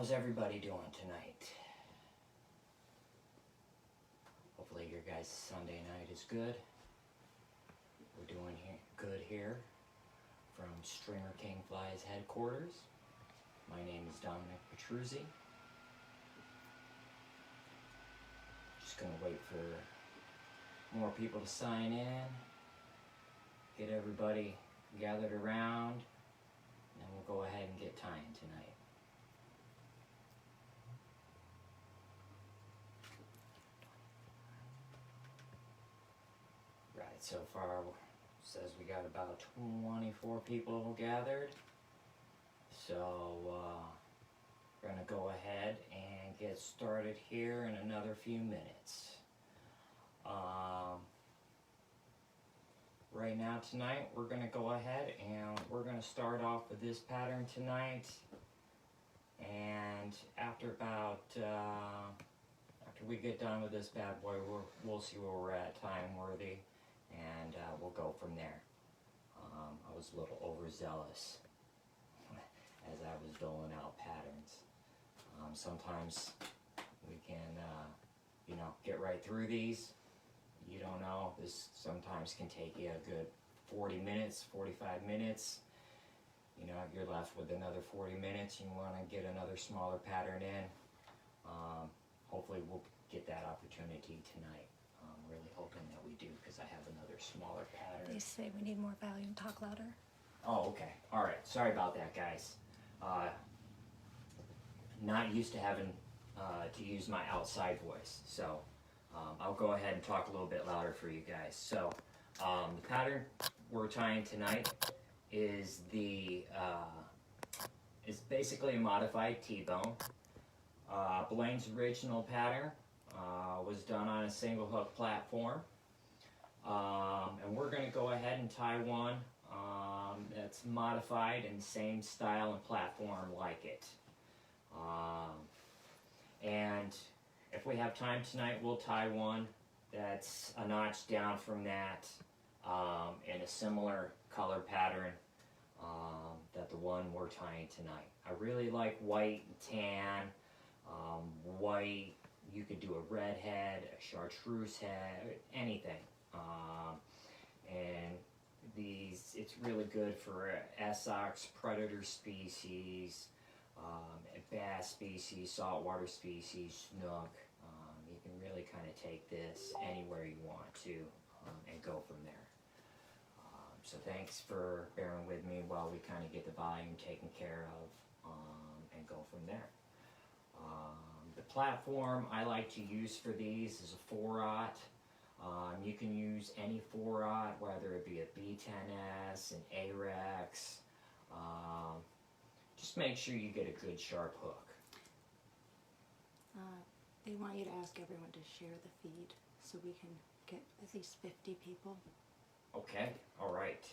How's everybody doing tonight? Hopefully your guys' Sunday night is good. We're doing good here from Stringer King Flies headquarters. My name is Dominick Petruzzi. Just gonna wait for more people to sign in, get everybody gathered around, and then we'll go ahead and get tying tonight. Right, so far says we got about 24 people gathered. So we're gonna go ahead and get started here in another few minutes. Right now tonight we're gonna go ahead and we're gonna start off with this pattern tonight, and after we get done with this bad boy, we'll see where we're at time worthy, and we'll go from there. I was a little overzealous as I was doling out patterns. Sometimes we can get right through these. You don't know, this sometimes can take you a good 40 minutes, 45 minutes. You know, if you're left with another 40 minutes, you want to get another smaller pattern in. Hopefully we'll get that opportunity tonight. I'm really hoping that we do, because I have another smaller pattern. They say we need more volume, talk louder. Oh, okay. All right. Sorry about that, guys. Not used to having to use my outside voice, so I'll go ahead and talk a little bit louder for you guys. So the pattern we're tying tonight is is basically a modified T-bone. Blaine's original pattern was done on a single hook platform, and we're going to go ahead and tie one that's modified in the same style and platform like it. And if we have time tonight, we'll tie one that's a notch down from that in a similar color pattern that the one we're tying tonight. I really like white and tan. White, you could do a red head, a chartreuse head, anything. And it's really good for Essex, predator species, bass species, saltwater species, snook. You can really kind of take this anywhere you want to and go from there. So thanks for bearing with me while we kind of get the volume taken care of and go from there. The platform I like to use for these is a 4/0. You can use any 4/0, whether it be a B10S, an AREX. Just make sure you get a good sharp hook. They want you to ask everyone to share the feed so we can get at least 50 people. Okay, all right.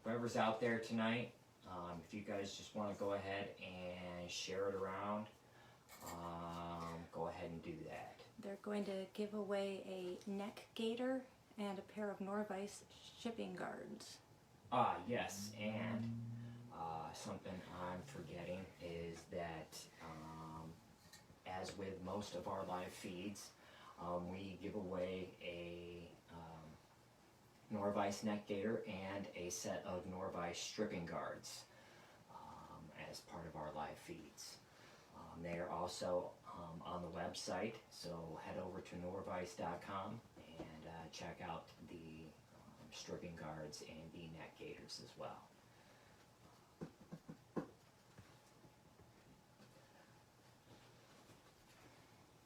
Whoever's out there tonight, if you guys just want to go ahead and share it around, go ahead and do that. They're going to give away a neck gaiter and a pair of Nor-vise shipping guards. Yes, and something I'm forgetting is that as with most of our live feeds, we give away a Nor-vise neck gaiter and a set of Nor-vise stripping guards as part of our live feeds. They are also on the website, so head over to Norvise.com and check out the stripping guards and the neck gaiters as well.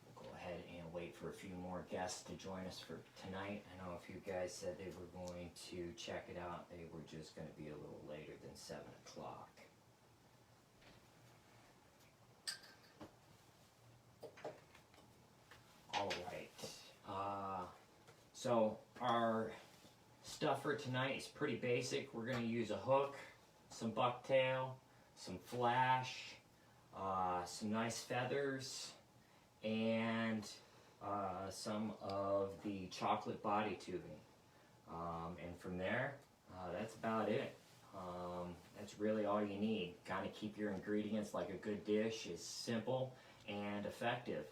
We'll go ahead and wait for a few more guests to join us for tonight. I know a few guys said they were going to check it out. They were just going to be a little later than 7 o'clock. All right. So our stuff for tonight is pretty basic. We're going to use a hook, some bucktail, some flash, some nice feathers, and some of the chocolate body tubing. And from there, that's about it. that's really all you need. Kind of keep your ingredients like a good dish is simple and effective.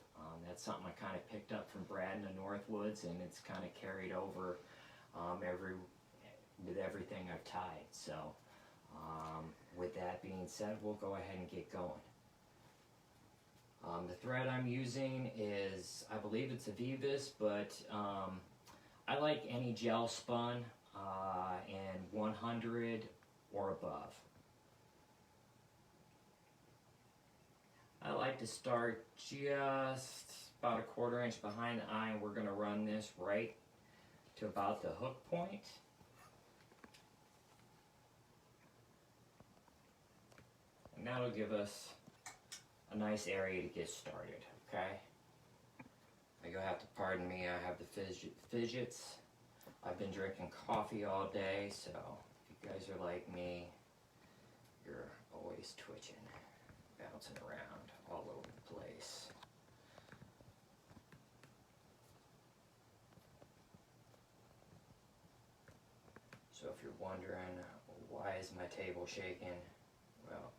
That's something I kind of picked up from Brad in the Northwoods, and it's kind of carried over with everything I've tied. So with that being said, we'll go ahead and get going. The thread I'm using is, I believe it's a Vivis, but I like any gel spun and 100 or above. I like to start just about a 1/4 inch behind the eye, and we're going to run this right to about the hook point. And that'll give us a nice area to get started, okay? You'll have to pardon me, I have the fidgets. I've been drinking coffee all day, so if you guys are like me, you're always twitching, bouncing around all over the place. So if you're wondering, why is my table shaking? Well,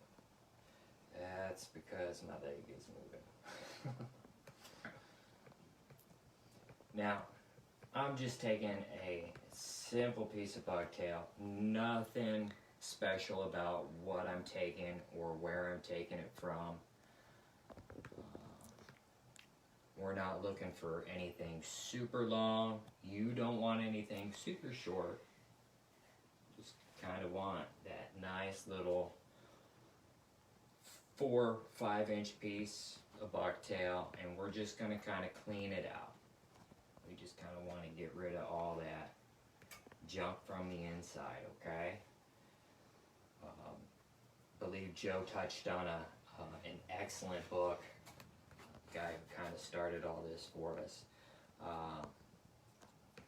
that's because my leg is moving. Now, I'm just taking a simple piece of bucktail, nothing special about what I'm taking or where I'm taking it from. We're not looking for anything super long. You don't want anything super short. Just kind of want that nice little 4-5 inch piece of bucktail, and we're just going to kind of clean it out. We just kind of want to get rid of all that junk from the inside, okay? I believe Joe touched on an excellent book, guy who kind of started all this for us.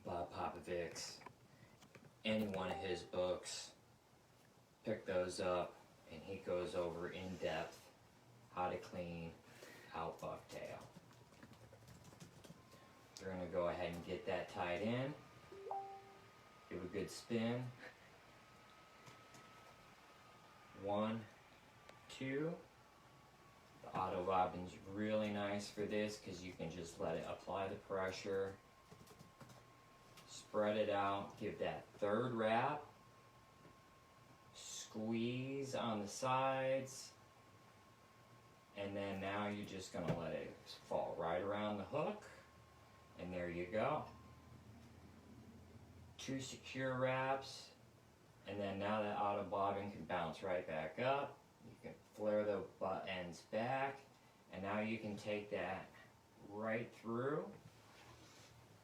Bob Popovich's, any one of his books, pick those up, and he goes over in depth how to clean out bucktail. We're going to go ahead and get that tied in. Give a good spin. 1, 2. The auto bobbin's really nice for this because you can just let it apply the pressure, spread it out, give that 3rd wrap, squeeze on the sides, and then now you're just going to let it fall right around the hook. And there you go. 2 secure wraps, and then now that auto bobbin can bounce right back up. You can flare the butt ends back, and now you can take that right through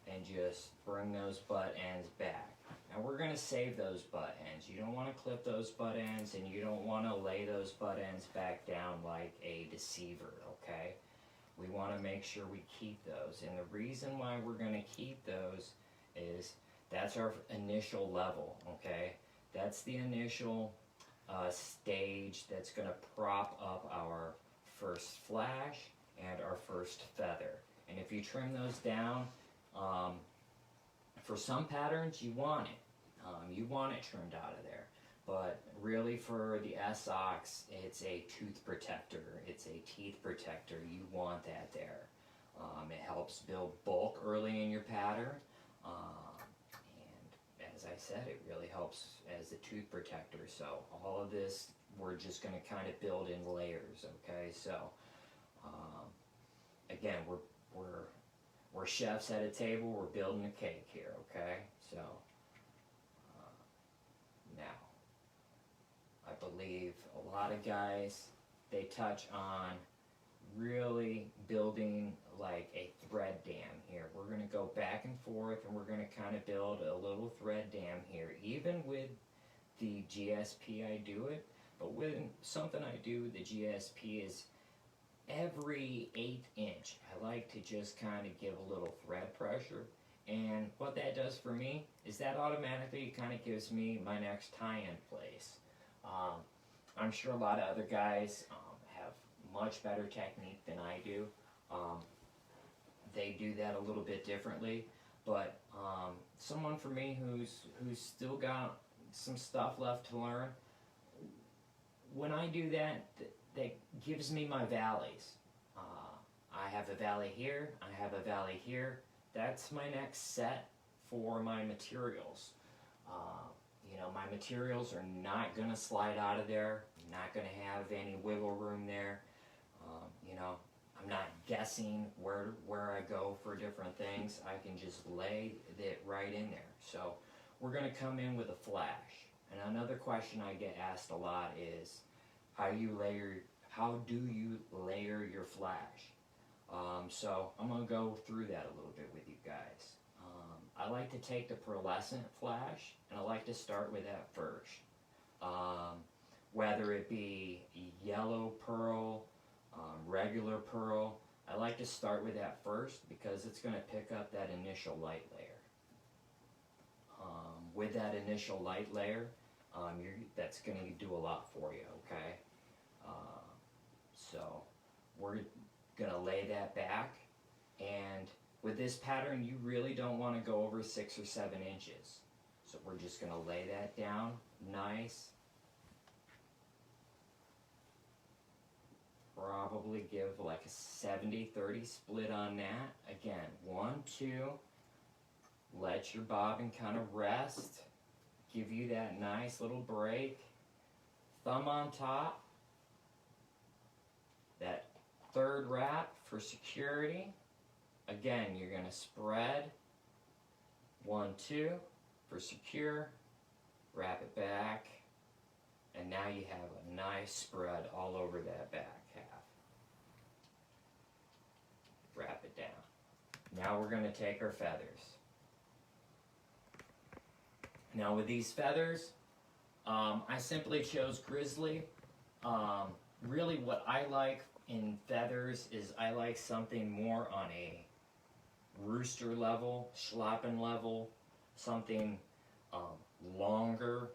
and just bring those butt ends back. Now we're going to save those butt ends. You don't want to clip those butt ends, and you don't want to lay those butt ends back down like a deceiver, okay? We want to make sure we keep those, and the reason why we're going to keep those is that's our initial level, okay? That's the initial stage that's going to prop up our first flash and our first feather. And if you trim those down, for some patterns you want it. You want it trimmed out of there. But really for the S-Ox, it's a tooth protector, it's a teeth protector. You want that there. It helps build bulk early in your pattern. And as I said, it really helps as a tooth protector. So all of this, we're just going to kind of build in layers, okay? So again, we're chefs at a table, we're building a cake here, okay? So now, I believe a lot of guys, they touch on really building like a thread dam here. We're going to go back and forth, and we're going to kind of build a little thread dam here. Even with the GSP I do it, but with something I do with the GSP is every 1/8 inch, I like to just kind of give a little thread pressure. And what that does for me is that automatically kind of gives me my next tie-in place. I'm sure a lot of other guys have much better technique than I do. They do that a little bit differently, but someone for me who's still got some stuff left to learn, when I do that, that gives me my valleys. I have a valley here, I have a valley here. That's my next set for my materials. You know, my materials are not going to slide out of there, not going to have any wiggle room there. You know, I'm not guessing where I go for different things. I can just lay it right in there. So we're going to come in with a flash. And another question I get asked a lot is, how do you layer your flash? So I'm going to go through that a little bit with you guys. I like to take the pearlescent flash, and I like to start with that first. Whether it be yellow pearl, regular pearl, I like to start with that first because it's going to pick up that initial light layer. With that initial light layer, that's going to do a lot for you, okay? So we're going to lay that back, and with this pattern, you really don't want to go over 6 or 7 inches. So we're just going to lay that down nice. Probably give like a 70-30 split on that. Again, 1, 2, let your bobbin kind of rest. Give you that nice little break. Thumb on top. That third wrap for security. Again, you're going to spread. 1, 2 for secure. Wrap it back. And now you have a nice spread all over that back half. Wrap it down. Now we're going to take our feathers. Now with these feathers, I simply chose grizzly. Really what I like in feathers is I like something more on a rooster level, schlappen level, something longer,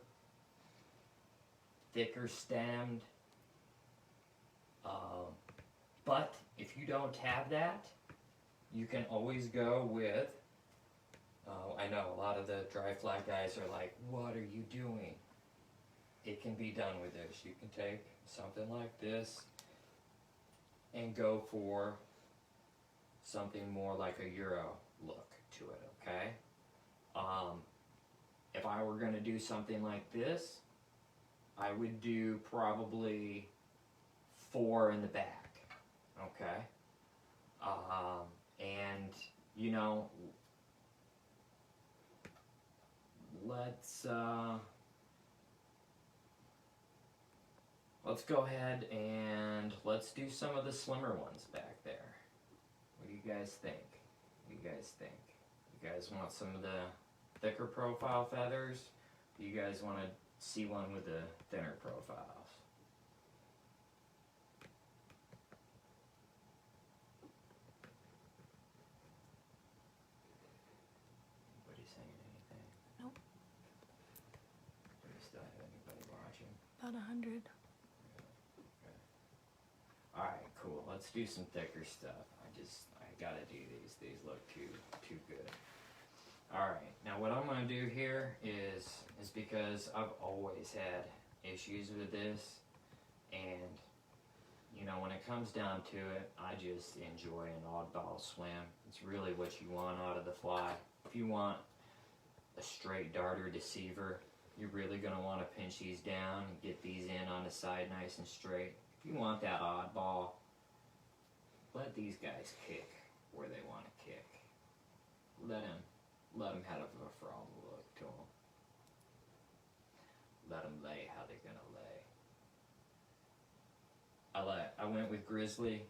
thicker stemmed. But if you don't have that, you can always go with, I know a lot of the dry flag guys are like, what are you doing? It can be done with this. You can take something like this and go for something more like a Euro look to it, okay? If I were going to do something like this, I would do probably 4 in the back, okay? And, you know, let's go ahead and let's do some of the slimmer ones back there. What do you guys think? What do you guys think? You guys want some of the thicker profile feathers? Do you guys want to see one with the thinner profiles? Anybody saying anything? Nope. Do we still have anybody watching? About 100. Alright, cool. Let's do some thicker stuff. I gotta do these. These look too good. Alright, now what I'm gonna do here is because I've always had issues with this, and you know, when it comes down to it, I just enjoy an oddball swim. It's really what you want out of the fly. If you want a straight darter deceiver, you're really gonna want to pinch these down and get these in on the side nice and straight. If you want that oddball, let these guys kick where they want to kick. Let them have a frog look to them. Let them lay how they're gonna lay. I went with grizzly.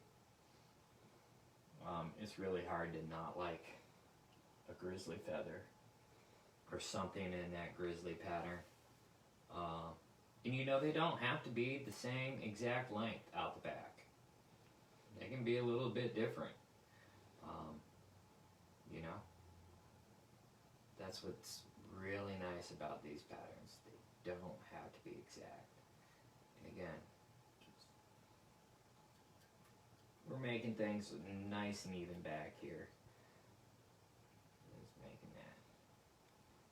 It's really hard to not like a grizzly feather or something in that grizzly pattern. And you know, they don't have to be the same exact length out the back. They can be a little bit different. You know, that's what's really nice about these patterns. They don't have to be exact. And again, we're making things nice and even back here. Just making that.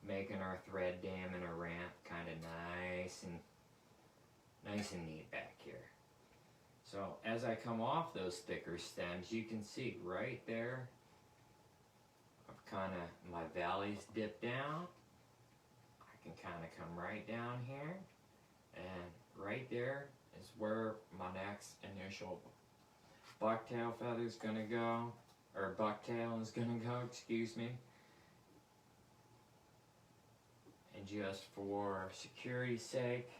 Making our thread dam and our ramp kind of nice nice and neat back here. So as I come off those thicker stems, you can see right there, I've kind of, my valleys dip down. I can kind of come right down here, and right there is where my next initial bucktail feather is going to go, or bucktail is going to go, excuse me. And just for security's sake,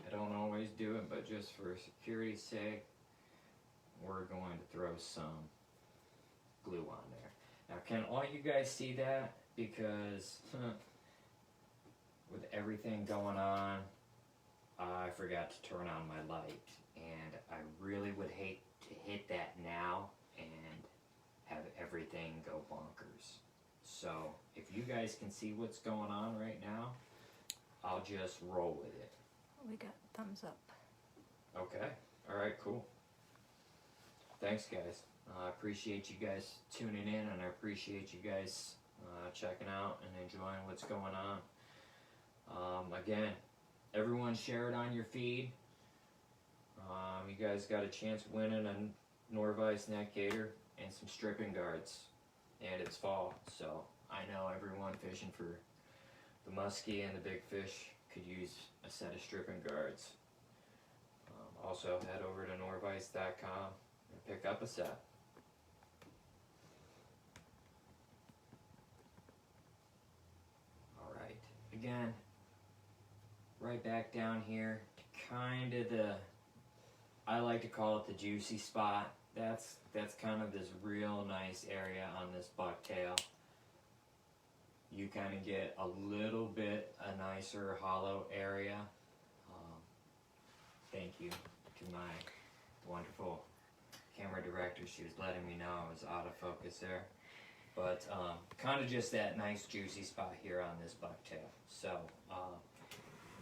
I don't always do it, but just for security's sake, we're going to throw some glue on there. Now, can all you guys see that? Because with everything going on, I forgot to turn on my light, and I really would hate to hit that now and have everything go bonkers. So if you guys can see what's going on right now, I'll just roll with it. We got thumbs up. Okay. All right, cool. Thanks, guys. I appreciate you guys tuning in, and I appreciate you guys checking out and enjoying what's going on. Again, everyone share it on your feed. You guys got a chance of winning a Nor-vise neck gaiter and some stripping guards. And it's fall, so I know everyone fishing for the muskie and the big fish could use a set of stripping guards. Also, head over to Nor-vise.com and pick up a set. Alright, again, right back down here to kind of I like to call it the juicy spot. That's kind of this real nice area on this bucktail. You kind of get a little bit a nicer hollow area. Thank you to my wonderful camera director. She was letting me know I was out of focus there. But kind of just that nice juicy spot here on this bucktail. So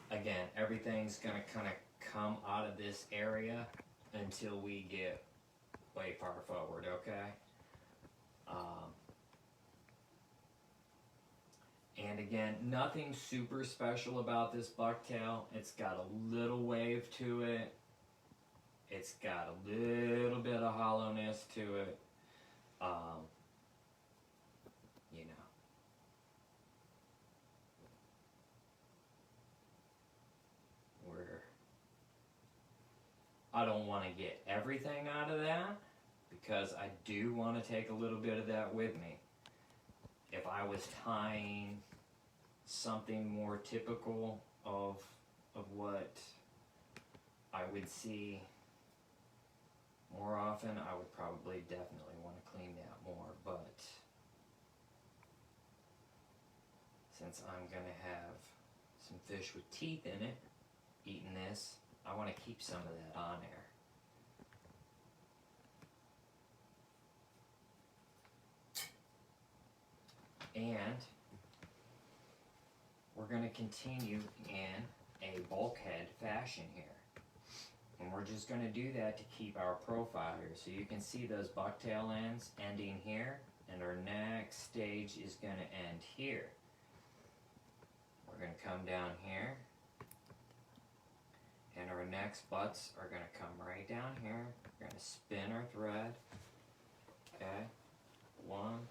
again, everything's going to kind of come out of this area until we get way far forward, okay? And again, nothing super special about this bucktail. It's got a little wave to it. It's got a little bit of hollowness to it. You know. I don't want to get everything out of that, because I do want to take a little bit of that with me. If I was tying something more typical of what I would see more often, I would probably definitely want to clean that more, but since I'm going to have some fish with teeth in it eating this, I want to keep some of that on there. And we're going to continue in a bulkhead fashion here. And we're just going to do that to keep our profile here. So you can see those bucktail ends ending here, and our next stage is going to end here. We're going to come down here, and our next butts are going to come right down here. We're going to spin our thread. Okay, 1,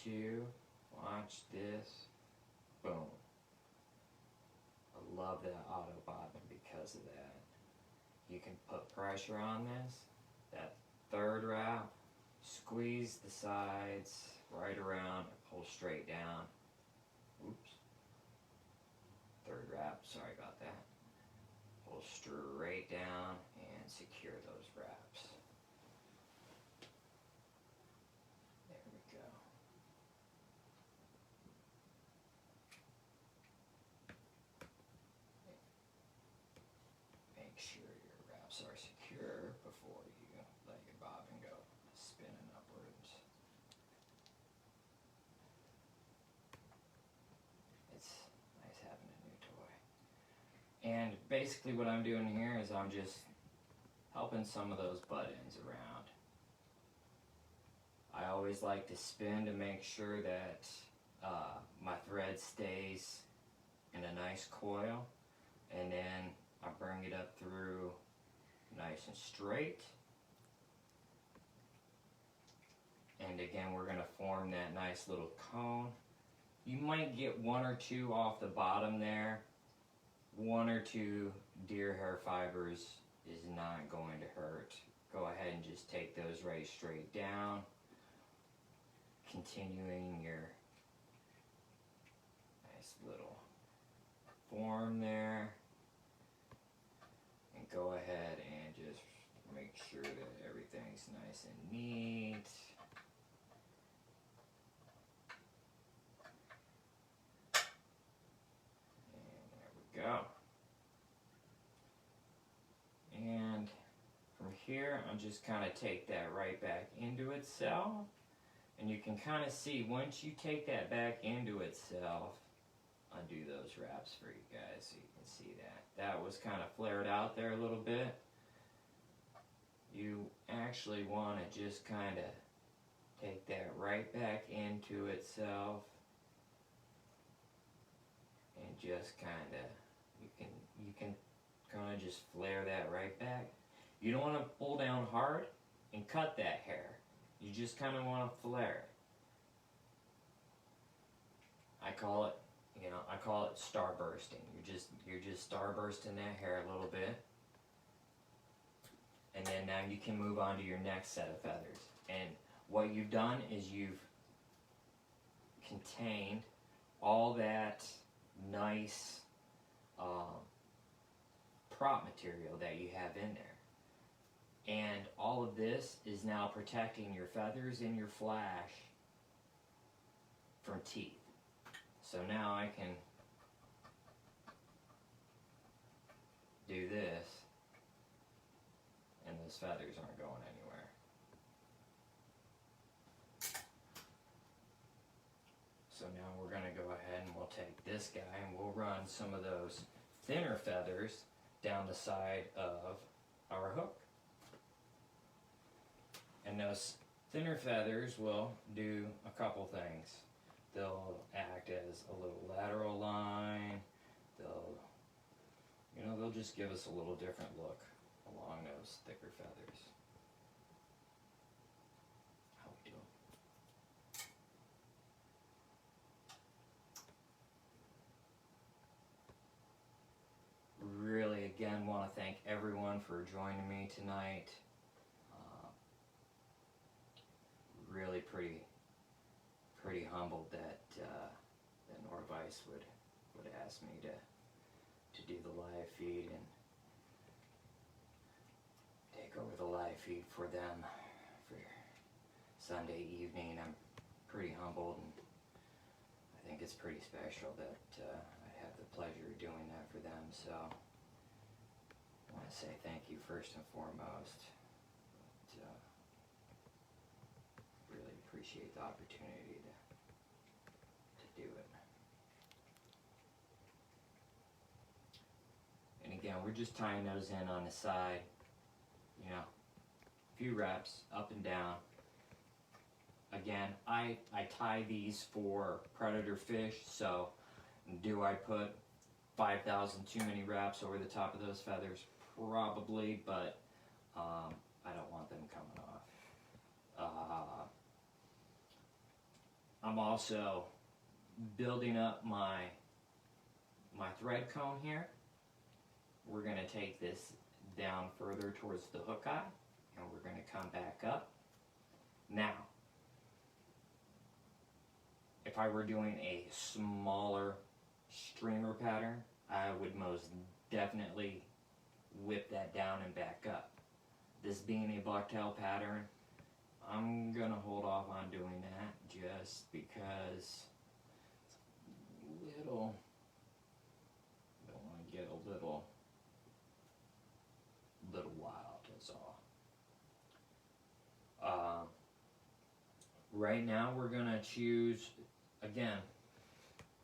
2, watch this, boom. I love that auto bobbin because of that. You can put pressure on this, that third wrap, squeeze the sides right around, and pull straight down. Oops. Third wrap, sorry about that. Pull straight down and secure those wraps. There we go. Make sure your wraps are secure before you let your bobbin go spinning upwards. It's nice having a new toy. And basically what I'm doing here is I'm just helping some of those butt ends around. I always like to spin to make sure that my thread stays in a nice coil, and then I bring it up through nice and straight. And again, we're going to form that nice little cone. You might get one or two off the bottom there. One or two deer hair fibers is not going to hurt. Go ahead and just take those right straight down. Continuing your nice little form there. And go ahead and just make sure that everything's nice and neat. Go. And from here, I'm just kind of take that right back into itself. And you can kind of see, once you take that back into itself, I'll do those wraps for you guys so you can see that. That was kind of flared out there a little bit. You actually want to just kind of take that right back into itself. And just kind of, you can kind of just flare that right back. You don't want to pull down hard and cut that hair. You just kind of want to flare it. I call it star bursting. You're just star bursting that hair a little bit. And then now you can move on to your next set of feathers. And what you've done is you've contained all that nice prop material that you have in there. And all of this is now protecting your feathers and your flash from teeth. So now I can do this and those feathers aren't going anywhere. So now we're going to go ahead and we'll take this guy and we'll run some of those thinner feathers down the side of our hook. And those thinner feathers will do a couple things. They'll act as a little lateral line. They'll just give us a little different look along those thicker feathers. How we doing? Really, again, want to thank everyone for joining me tonight. Really pretty humbled that Norvise would ask me to do the live feed and take over the live feed for them for Sunday evening. I'm pretty humbled, and I think it's pretty special that I have the pleasure of doing that for them. So I want to say thank you first and foremost. Really appreciate the opportunity to do it. And again, we're just tying those in on the side, a few reps up and down. Again, I tie these for predator fish, so do I put 5,000 too many reps over the top of those feathers? Probably, but I don't want them coming off. I'm also building up my thread cone here. We're going to take this down further towards the hook eye, and we're going to come back up. Now, if I were doing a smaller streamer pattern, I would most definitely whip that down and back up. This being a bucktail pattern, I'm going to hold off on doing that just because it's a little, don't want to get a little wild, that's all. Right now we're going to choose, again,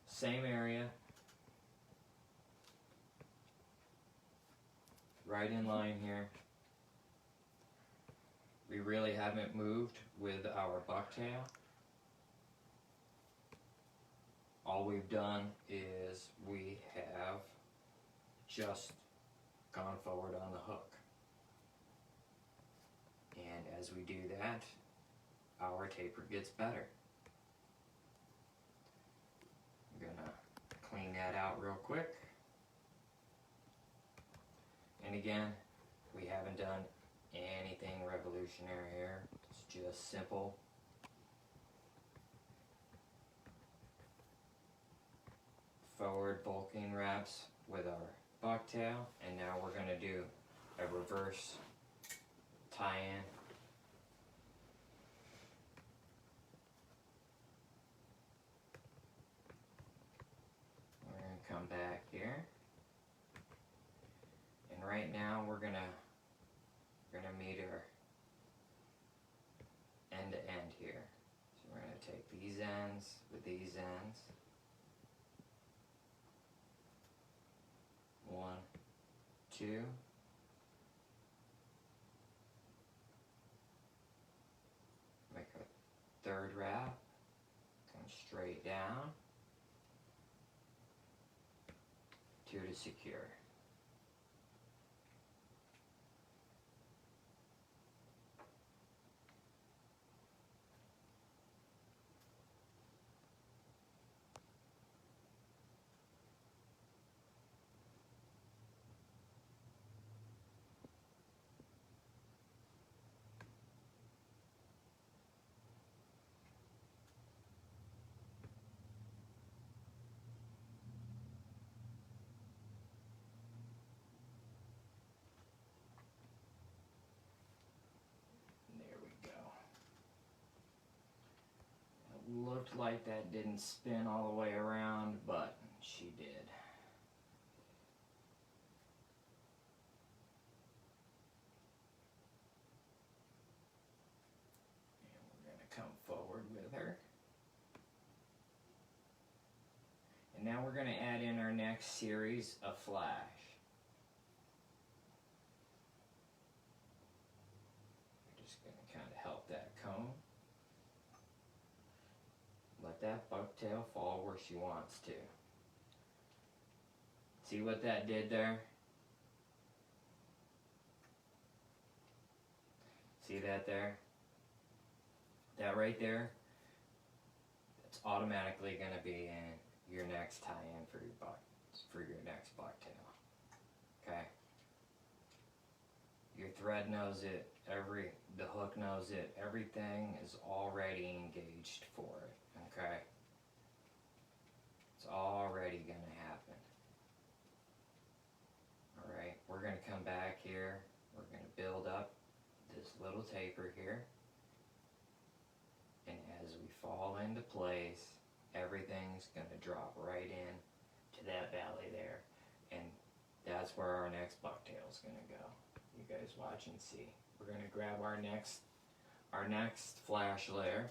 same area, right in line here. We really haven't moved with our bucktail. All we've done is we have just gone forward on the hook. And as we do that, our taper gets better. I'm gonna clean that out real quick. And again, we haven't done anything revolutionary here. It's just simple. Forward bulking wraps with our bucktail, and now we're going to do a reverse tie-in. We're going to come back here, and right now we're going to meet our end to end here. So we're going to take these ends with these ends. 1, 2. Make a third wrap. Come straight down. 2 to secure. Looked like that didn't spin all the way around, but she did. And we're going to come forward with her. And now we're going to add in our next series of flash. We're just going to kind of help that comb. Let that bucktail fall where she wants to. See what that did there? See that there? That right there? It's automatically going to be in your next tie-in for your next bucktail. Okay? Your thread knows it. The hook knows it. Everything is already engaged for it. Okay? It's already going to happen. Alright, we're going to come back here. We're going to build up this little taper here. And as we fall into place, everything's going to drop right in to that valley there. And that's where our next bucktail is going to go. You guys watch and see. We're going to grab our next flash layer.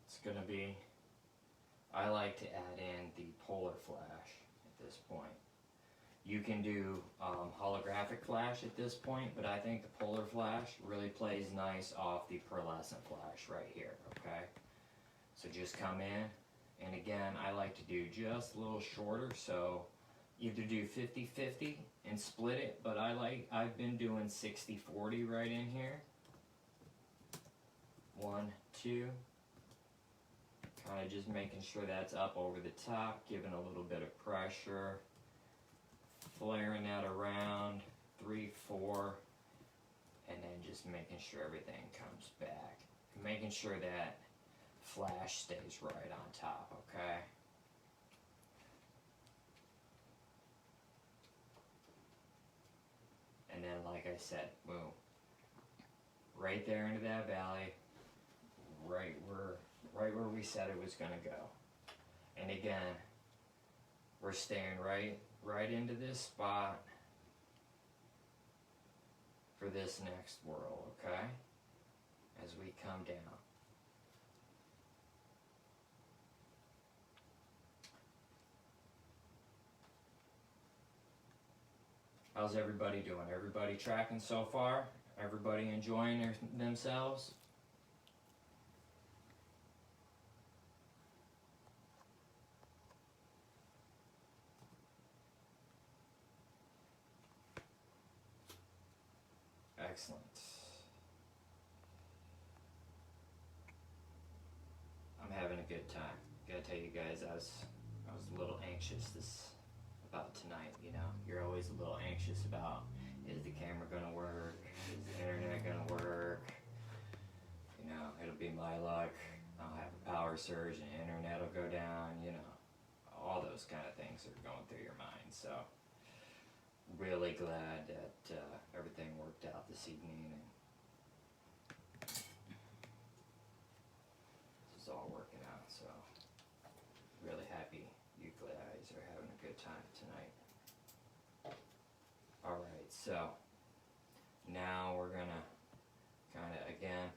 It's going to be, I like to add in the polar flash at this point. You can do holographic flash at this point, but I think the polar flash really plays nice off the pearlescent flash right here, okay? So just come in, and again, I like to do just a little shorter, so either do 50-50 and split it, but I've been doing 60-40 right in here. 1, 2. Kind of just making sure that's up over the top, giving a little bit of pressure, flaring that around, 3, 4, and then just making sure everything comes back. Making sure that flash stays right on top, okay? And then, like I said, boom. Right there into that valley, right where we said it was going to go. And again, we're staying right into this spot for this next whirl, okay? As we come down. How's everybody doing? Everybody tracking so far? Everybody enjoying themselves? Excellent. I'm having a good time. Gotta tell you guys, I was a little anxious about tonight. You know, you're always a little anxious about, is the camera gonna work? Is the internet gonna work? You know, it'll be my luck. I'll have a power surge and the internet will go down. You know, all those kind of things are going through your mind. So, really glad that everything worked out this evening, and this is all working out. So, really happy you guys are having a good time tonight. Alright, so now we're gonna kind of, again,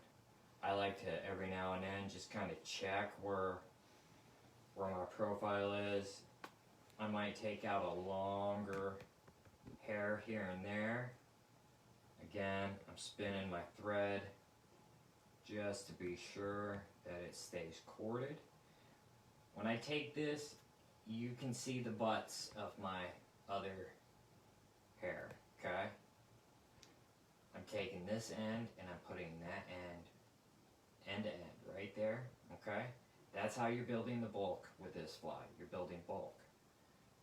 I like to every now and then just kind of check where my profile is. I might take out a longer hair here and there. Again, I'm spinning my thread just to be sure that it stays corded. When I take this, you can see the butts of my other hair, okay? I'm taking this end and I'm putting that end to end, right there, okay? That's how you're building the bulk with this fly. You're building bulk.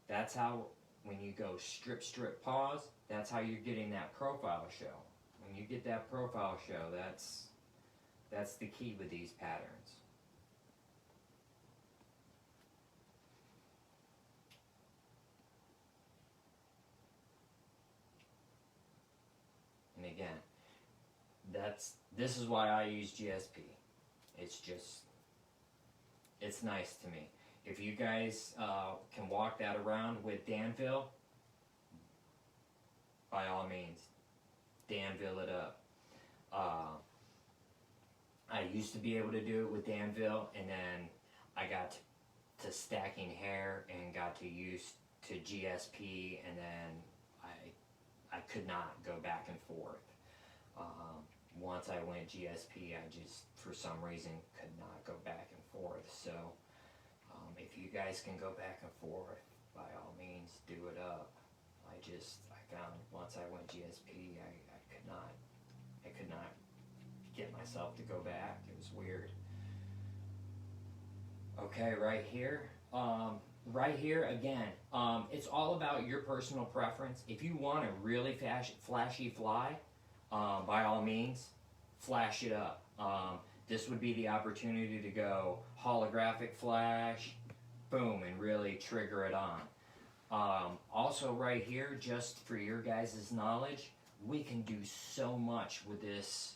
That's how, when you go strip, pause, that's how you're getting that profile show. When you get that profile show, that's the key with these patterns. And again, this is why I use GSP. It's nice to me. If you guys can walk that around with Danville, by all means, Danville it up. I used to be able to do it with Danville, and then I got to stacking hair and got to use to GSP, and then I could not go back and forth. Once I went GSP, I just, for some reason, could not go back and forth. So, if you guys can go back and forth, by all means, do it up. I found once I went GSP, I could not get myself to go back. It was weird. Okay, right here again, it's all about your personal preference. If you want a really flashy fly, by all means, flash it up. This would be the opportunity to go holographic flash, boom, and really trigger it on. Also right here, just for your guys' knowledge, we can do so much with this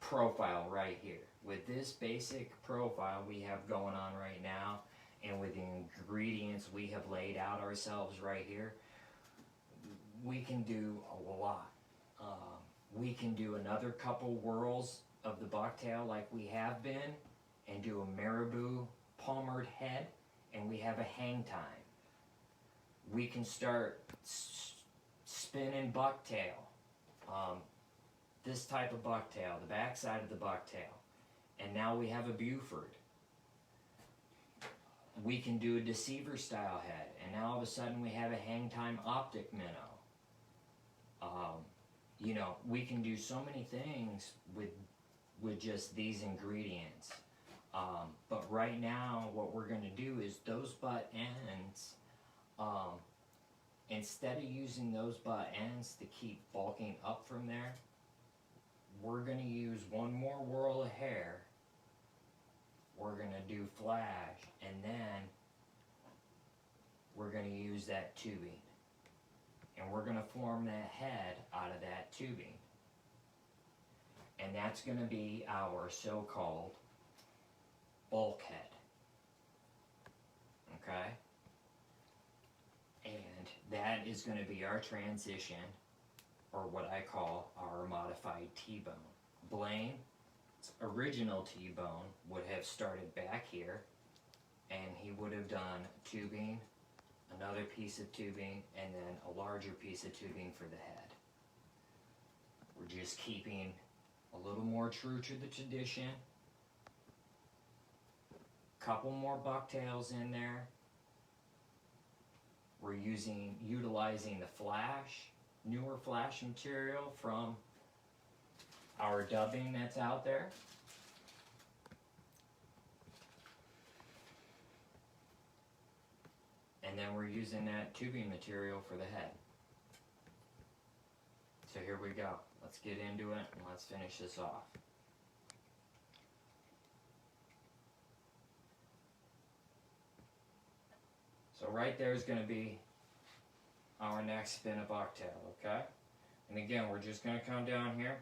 profile right here. With this basic profile we have going on right now, and with the ingredients we have laid out ourselves right here, we can do a lot. We can do another couple whirls of the bucktail like we have been, and do a marabou palmered head, and we have a hang time. We can start spinning bucktail. This type of bucktail, the backside of the bucktail. And now we have a Buford. We can do a deceiver style head, and now all of a sudden we have a hang time optic minnow. You know, we can do so many things with just these ingredients. But right now, what we're going to do is those butt ends, instead of using those butt ends to keep bulking up from there, we're going to use one more whirl of hair. We're going to do flash, and then we're going to use that tubing. And we're going to form that head out of that tubing. And that's going to be our so-called bulkhead. Okay? And that is going to be our transition, or what I call our modified T-bone. Blaine's original T-bone would have started back here, and he would have done tubing, another piece of tubing, and then a larger piece of tubing for the head. We're just keeping a little more true to the tradition. Couple more bucktails in there. We're utilizing the flash newer flash material from our dubbing that's out there. And then we're using that tubing material for the head. So here we go. Let's get into it and let's finish this off. So right there is going to be our next spin of bucktail, okay? And again, we're just going to come down here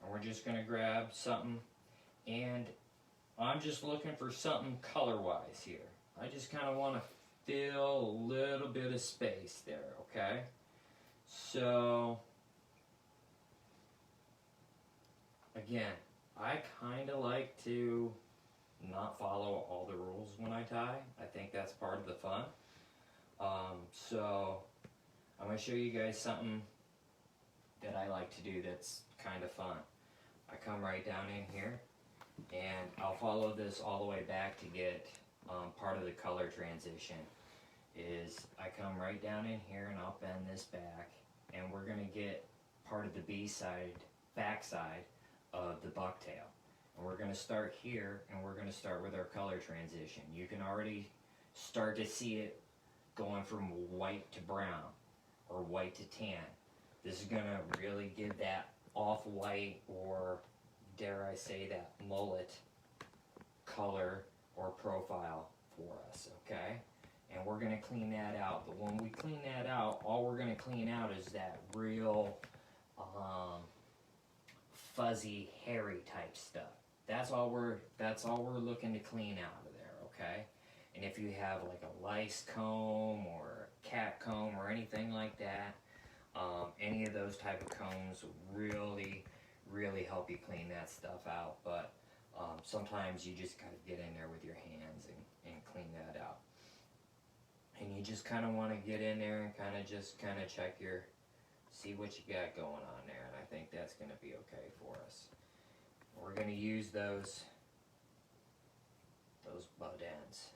and we're just going to grab something, and I'm just looking for something color-wise here. I just kind of want to fill a little bit of space there, okay? So, again, I kind of like to not follow all the rules when I tie. I think that's part of the fun. So I'm going to show you guys something that I like to do that's kind of fun. I come right down in here and I'll follow this all the way back to get part of the color transition. Is I come right down in here and I'll bend this back, and we're going to get part of the B side, back side of the bucktail. And we're going to start here, and we're going to start with our color transition. You can already start to see it going from white to brown or white to tan. This is going to really give that off-white, or dare I say that mullet color or profile for us, okay? And we're going to clean that out. But when we clean that out, all we're going to clean out is that real fuzzy, hairy type stuff. That's all we're looking to clean out of there, okay? And if you have like a lice comb or a cat comb or anything like that, any of those type of combs really, really help you clean that stuff out. But sometimes you just gotta get in there with your hands and clean that out. And you just kind of want to get in there and kind of check see what you got going on there. And I think that's going to be okay for us. We're going to use those butt ends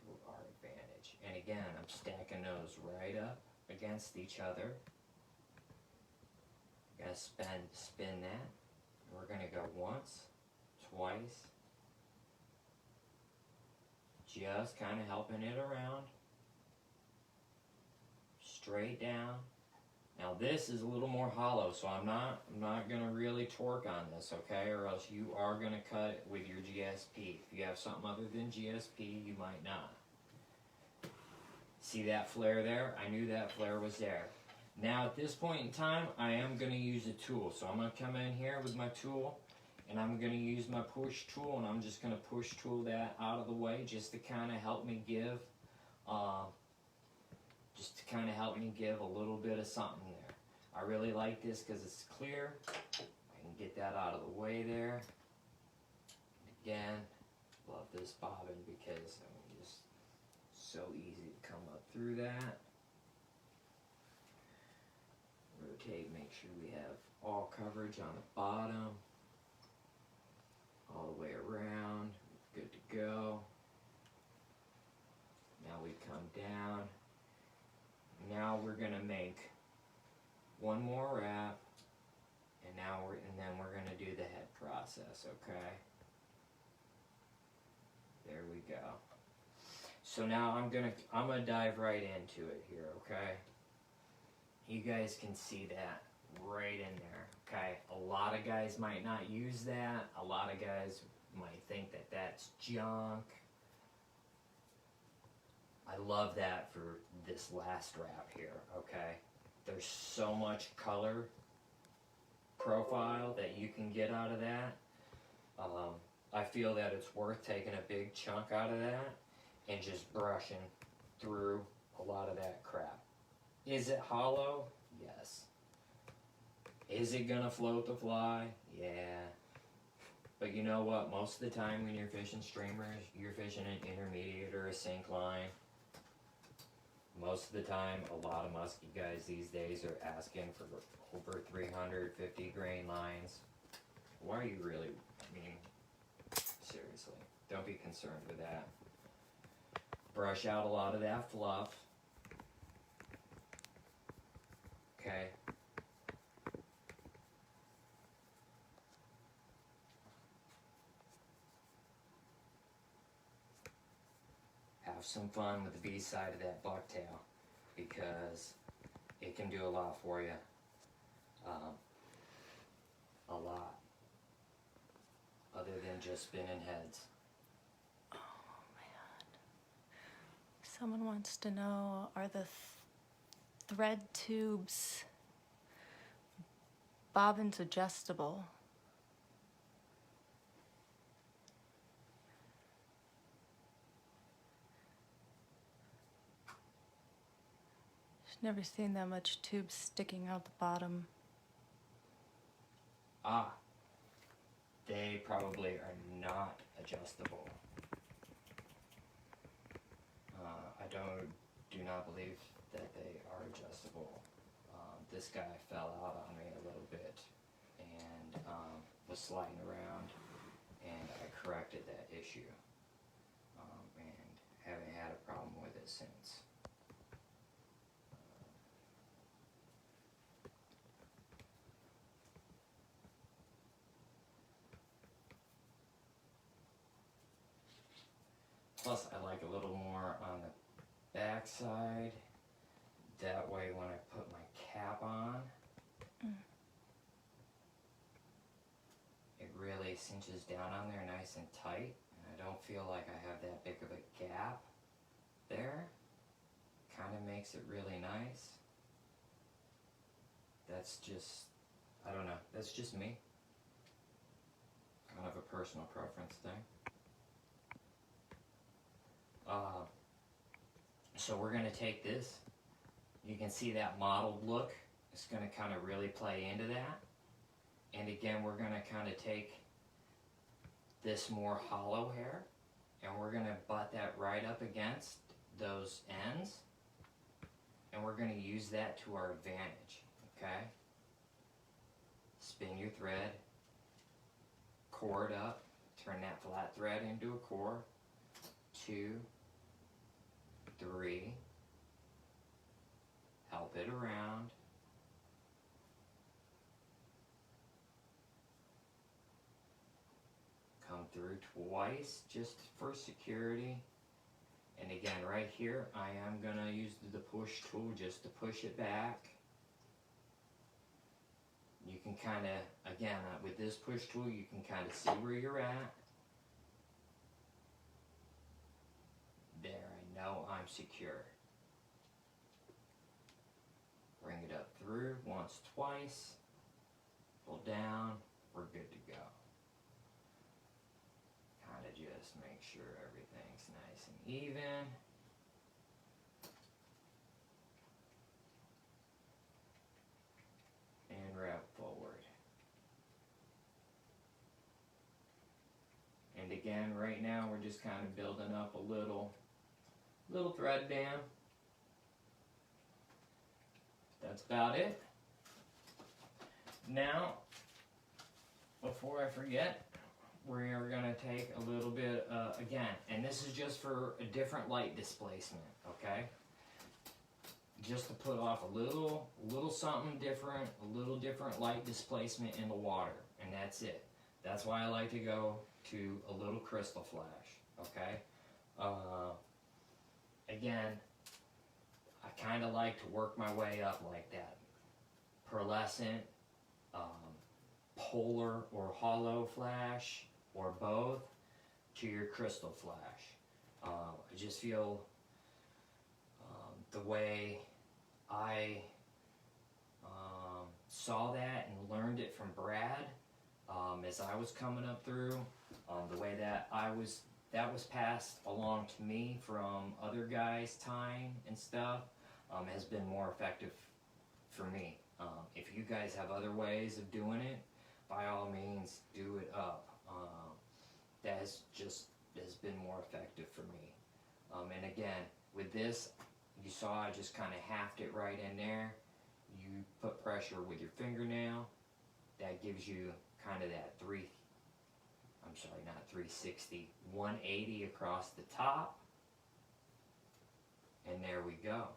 to our advantage. And again, I'm stacking those right up against each other. We're going to spin that. We're going to go once, twice, just kind of helping it around. Straight down. Now this is a little more hollow, so I'm not gonna really torque on this, okay? Or else you are gonna cut it with your GSP. If you have something other than GSP, you might not. See that flare there? I knew that flare was there. Now at this point in time, I am gonna use a tool. So I'm gonna come in here with my tool, and I'm gonna use my push tool, and I'm just gonna push tool that out of the way just to kind of help me give a little bit of something there. I really like this because it's clear. I can get that out of the way there. Again, love this bobbin because just so easy to come up through that. Rotate, make sure we have all coverage on the bottom. All the way around, good to go. Now we come down. Now we're gonna make one more wrap, and then we're gonna do the head process, okay? There we go. So now I'm gonna dive right into it here, okay? You guys can see that right in there, okay? A lot of guys might not use that. A lot of guys might think that that's junk. I love that for this last wrap here, okay? There's so much color profile that you can get out of that. I feel that it's worth taking a big chunk out of that and just brushing through a lot of that crap. Is it hollow? Yes. Is it gonna float the fly? Yeah. But you know what? Most of the time when you're fishing streamers, you're fishing an intermediate or a sink line. Most of the time, a lot of musky guys these days are asking for over 350 grain lines. Why are you really, seriously, don't be concerned with that. Brush out a lot of that fluff. Okay, have some fun with the V side of that bucktail, because it can do a lot for you. A lot. Other than just spinning heads. Oh man. Someone wants to know, are the thread tubes bobbins adjustable? Never seen that much tube sticking out the bottom. Ah, they probably are not adjustable. Do not believe that they are adjustable. This guy fell out on me a little bit and was sliding around, and I corrected that issue, and haven't had a problem with it since. Plus, I like a little more on the back side. That way, when I put my cap on, it really cinches down on there nice and tight. And I don't feel like I have that big of a gap there. Kind of makes it really nice. That's just, I don't know, that's just me. Kind of a personal preference thing. So we're going to take this. You can see that mottled look. It's going to kind of really play into that. And again, we're going to kind of take this more hollow hair, and we're going to butt that right up against those ends, and we're going to use that to our advantage. Okay? Spin your thread, core it up, turn that flat thread into a core. 2, 3, help it around, come through twice just for security, and again right here I am going to use the push tool just to push it back. You can kind of, again with this push tool, you can kind of see where you're at. There, I know I'm secure. Bring it up through once, twice, pull down, we're good to go. Kind of just make sure everything's nice and even. And wrap forward. And again, right now we're just kind of building up a little thread band. That's about it. Now, before I forget, we are going to take a little bit, again, and this is just for a different light displacement, okay? Just to put off a little something different, a little different light displacement in the water, and that's it. That's why I like to go to a little crystal flash, okay? Again, I kind of like to work my way up like that. Pearlescent, polar or hollow flash, or both, to your crystal flash. I just feel the way I saw that and learned it from Brad as I was coming up through, the way that that was passed along to me from other guys' time and stuff, has been more effective for me. If you guys have other ways of doing it, by all means, do it up. That has been more effective for me. And again, with this, you saw I just kind of halved it right in there. You put pressure with your fingernail. That gives you kind of that 360, 180 across the top. And there we go.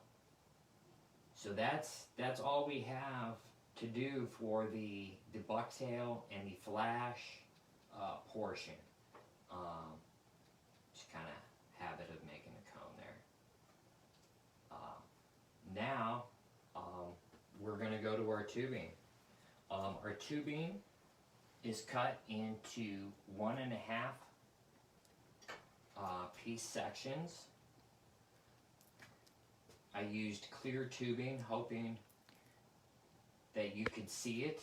So that's all we have to do for the bucktail and the flash portion. Just kind of habit of making a cone there. tubing. Our tubing is cut into 1.5 piece sections. I used clear tubing, hoping that you could see it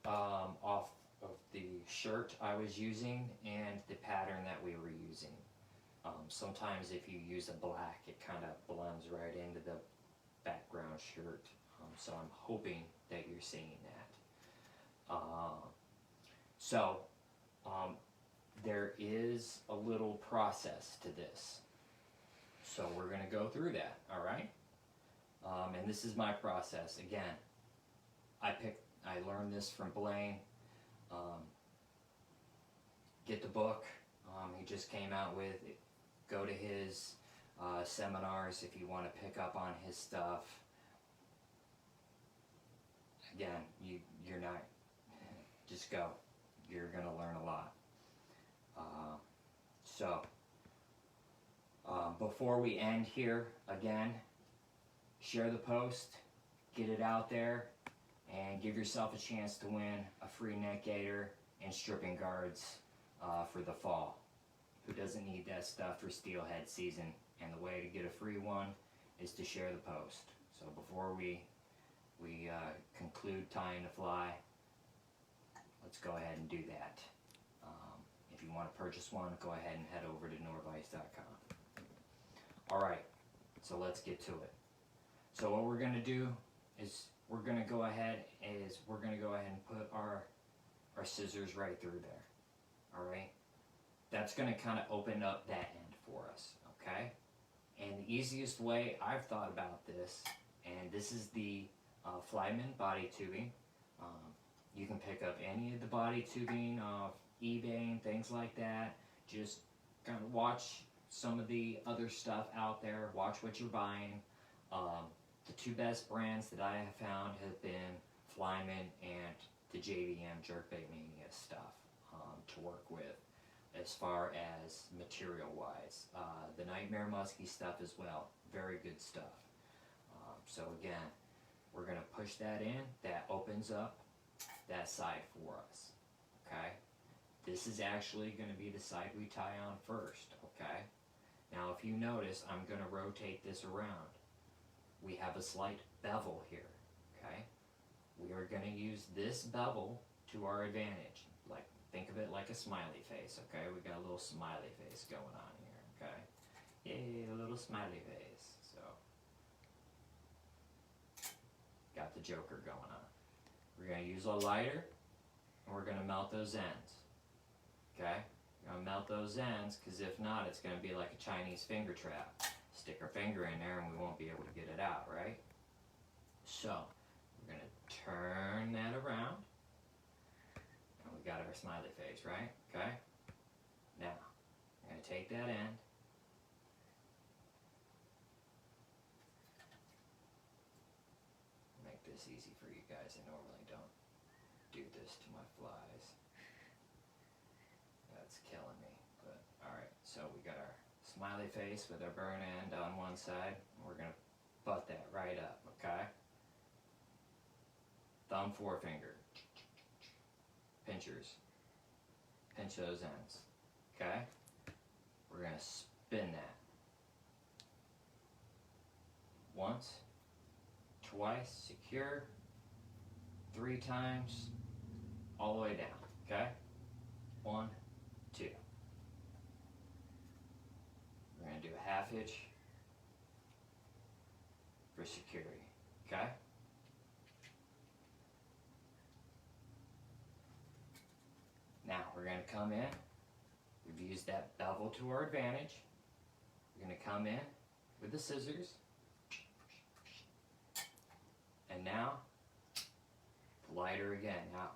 off of the shirt I was using and the pattern that we were using. Sometimes if you use a black, it kind of blends right into the background shirt. So I'm hoping that you're seeing that. There is a little process to this. So we're going to go through that, all right? And this is my process. Again, I learned this from Blaine. Get the book. He just came out with it. Go to his seminars if you want to pick up on his stuff. Again, you're not, just go. You're going to learn a lot. Before we end here, again, share the post, get it out there, and give yourself a chance to win a free neck gaiter and stripping guards for the fall. Who doesn't need that stuff for steelhead season? And the way to get a free one is to share the post. So before we conclude tying the fly, let's go ahead and do that. If you want to purchase one, go ahead and head over to Nor-vise.com. Alright, so let's get to it. So what we're going to do is we're going to go ahead and put our scissors right through there. Alright? That's going to kind of open up that end for us. Okay? And the easiest way I've thought about this, and this is the Flyman body tubing. You can pick up any of the body tubing off eBay and things like that. Just kind of watch some of the other stuff out there. Watch what you're buying. The two best brands that I have found have been Flyman and the JVM Jerkbait Mania stuff to work with as far as material wise. The Nightmare Muskie stuff as well. Very good stuff. So again, we're going to push that in. That opens up that side for us. Okay? This is actually going to be the side we tie on first. Okay? Now if you notice, I'm going to rotate this around. We have a slight bevel here. Okay? We are going to use this bevel to our advantage. Like, think of it like a smiley face. Okay? We got a little smiley face going on here. Okay? Yay, a little smiley face. So, got the Joker going on. We're going to use a lighter, and we're going to melt those ends. Okay? We're going to melt those ends, because if not, it's going to be like a Chinese finger trap. Stick our finger in there, and we won't be able to get it out, right? So, we're going to turn that around, and we got our smiley face, right? Okay? Now, we're going to take that end, make this easy for you guys. I normally don't do this to my flies. That's killing me, but alright. So we got our smiley face with our burn end on one side, and we're going to butt that right up, okay? Thumb, forefinger, pinchers, pinch those ends, okay? We're going to spin that. Once, twice, secure, 3 times, all the way down, okay? 1, 2. We're going to do a half hitch for security, okay? Now we're going to come in. We've used that bevel to our advantage. We're going to come in with the scissors. And now, the lighter again. Now,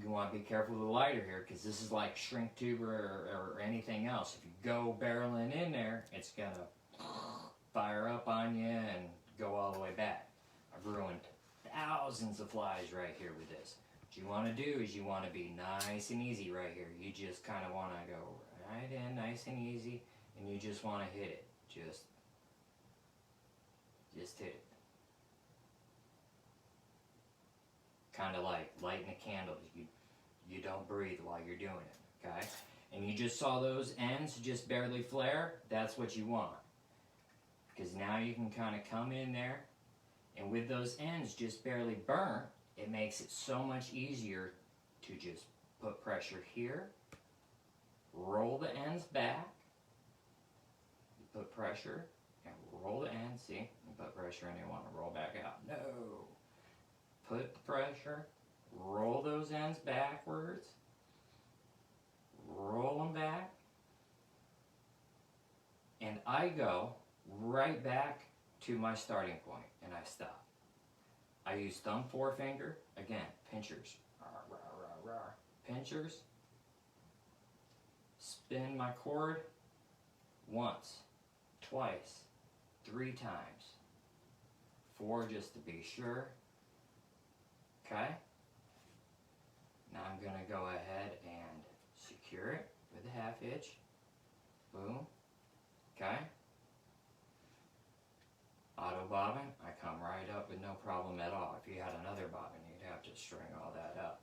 you want to be careful with the lighter here, because this is like shrink tube or anything else. If you go barreling in there, it's going to fire up on you and go all the way back. I've ruined thousands of flies right here with this. What you want to do is you want to be nice and easy right here. You just kind of want to go right in nice and easy, and you just want to hit it. Just hit it. kind of like lighting a candle. You don't breathe while you're doing it, okay? And you just saw those ends just barely flare. That's what you want. Because now you can kind of come in there, and with those ends just barely burnt, it makes it so much easier to just put pressure here, roll the ends back, you put pressure, and roll the ends, see? You put pressure and you want to roll back out. No! Put the pressure, roll those ends backwards, roll them back, and I go right back to my starting point, and I stop. I use thumb, forefinger, again, pinchers, pinchers, spin my cord once, twice, 3 times, 4 just to be sure, okay? Now I'm going to go ahead and secure it with a 1/2 hitch, boom, okay? Auto bobbin, I come right up with no problem at all. If you had another bobbin, you'd have to string all that up.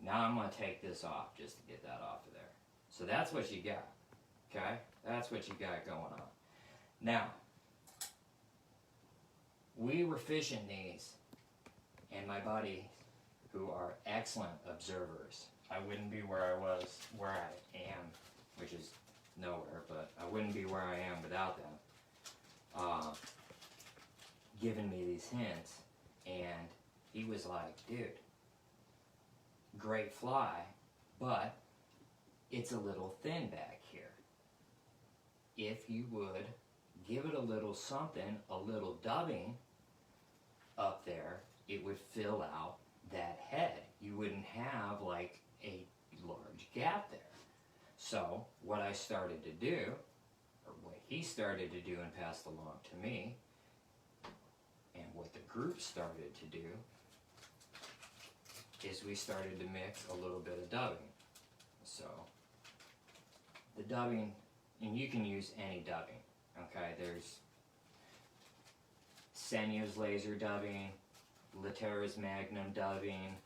Now I'm going to take this off just to get that off of there. So that's what you got, okay? That's what you got going on. Now, we were fishing these, and my buddies, who are excellent observers, I wouldn't be where I am, which is nowhere, but I wouldn't be where I am without them. Giving me these hints, and he was like, dude, great fly, but it's a little thin back here. If you would give it a little something, a little dubbing up there, it would fill out that head. You wouldn't have like a large gap there. So what I started to do, or what he started to do and passed along to me, and what the group started to do, is we started to mix a little bit of dubbing. So the dubbing, and you can use any dubbing, okay? There's Senya's laser dubbing, Latera's Magnum dubbing,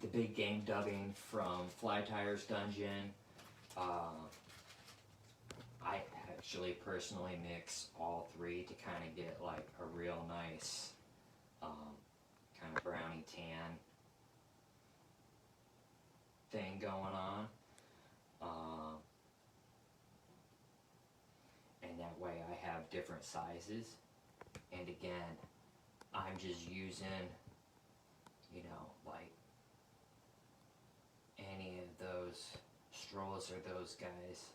the big game dubbing from Fly Tire's Dungeon. I actually personally mix all 3 to kind of get like a real nice kind of brownie tan thing going on. And that way I have different sizes. And again, I'm just using, you know, like any of those Strolls or those guys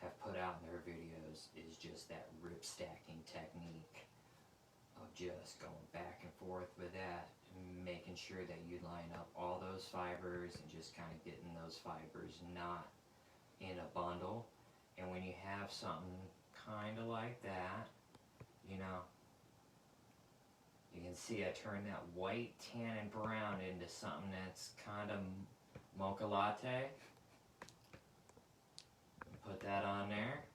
have put out in their videos, is just that rip stacking technique of just going back and forth with that, and making sure that you line up all those fibers and just kind of getting those fibers not in a bundle. And when you have something kind of like that, you know, you can see I turned that white, tan, and brown into something that's kind of mocha latte. Put that on there,